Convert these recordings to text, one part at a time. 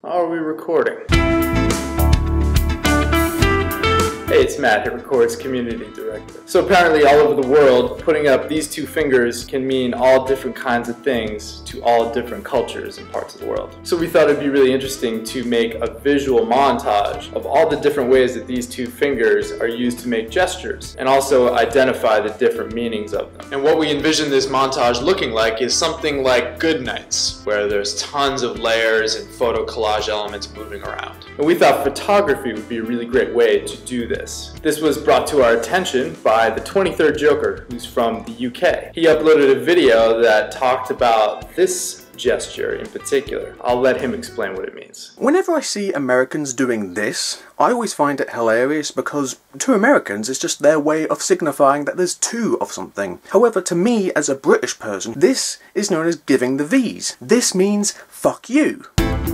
Are we recording? Hey, it's Matt, Hit Records Community Director. So apparently all over the world, putting up these two fingers can mean all different kinds of things to all different cultures and parts of the world. So we thought it'd be really interesting to make a visual montage of all the different ways that these two fingers are used to make gestures, and also identify the different meanings of them. And what we envision this montage looking like is something like Good Nights, where there's tons of layers and photo collage elements moving around. And we thought photography would be a really great way to do this. This was brought to our attention by the 23rd Joker, who's from the UK. He uploaded a video that talked about this gesture in particular. I'll let him explain what it means. Whenever I see Americans doing this, I always find it hilarious because to Americans it's just their way of signifying that there's two of something. However, to me as a British person, this is known as giving the V's. This means fuck you.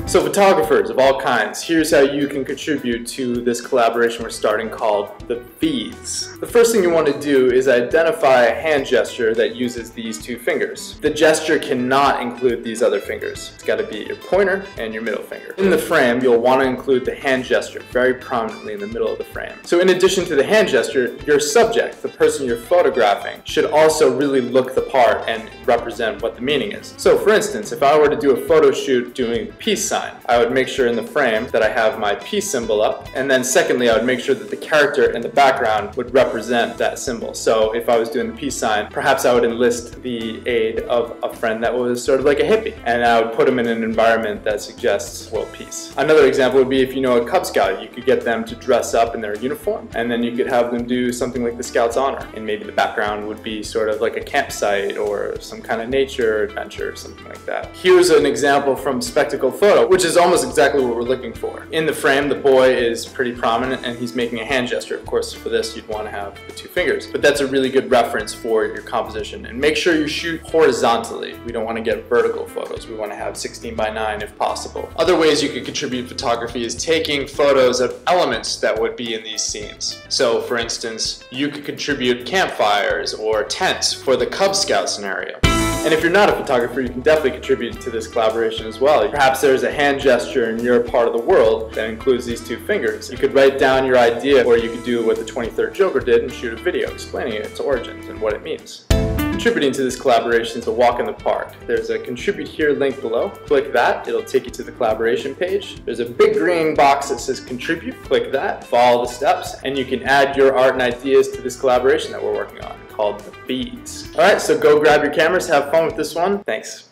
So photographers of all kinds, here's how you can contribute to this collaboration we're starting called the V's. The first thing you want to do is identify a hand gesture that uses these two fingers. The gesture cannot include these other fingers. It's got to be your pointer and your middle finger. In the frame, you'll want to include the hand gesture very prominently in the middle of the frame. So in addition to the hand gesture, your subject, the person you're photographing, should also really look the part and represent what the meaning is. So for instance, if I were to do a photo shoot doing peace sign, I would make sure in the frame that I have my peace symbol up, and then secondly I would make sure that the character in the background would represent that symbol. So if I was doing the peace sign, perhaps I would enlist the aid of a friend that was sort of like a hippie, and I would put them in an environment that suggests world peace. Another example would be if you know a Cub Scout, you could get them to dress up in their uniform, and then you could have them do something like the Scout's Honor, and maybe the background would be sort of like a campsite or some kind of nature adventure or something like that. Here's an example from Spectacle Photo, which is almost exactly what we're looking for. In the frame, the boy is pretty prominent and he's making a hand gesture. Of course, for this, you'd want to have the two fingers. But that's a really good reference for your composition. And make sure you shoot horizontally. We don't want to get vertical photos. We want to have 16:9 if possible. Other ways you could contribute photography is taking photos of elements that would be in these scenes. So, for instance, you could contribute campfires or tents for the Cub Scout scenario. And if you're not a photographer, you can definitely contribute to this collaboration as well. Perhaps there's a hand gesture in your part of the world that includes these two fingers. You could write down your idea, or you could do what the 23rd Joker did and shoot a video explaining its origins and what it means. Contributing to this collaboration is a walk in the park. There's a contribute here link below. Click that, it'll take you to the collaboration page. There's a big green box that says contribute. Click that, follow the steps, and you can add your art and ideas to this collaboration that we're working on called the V's. Alright, so go grab your cameras, have fun with this one. Thanks.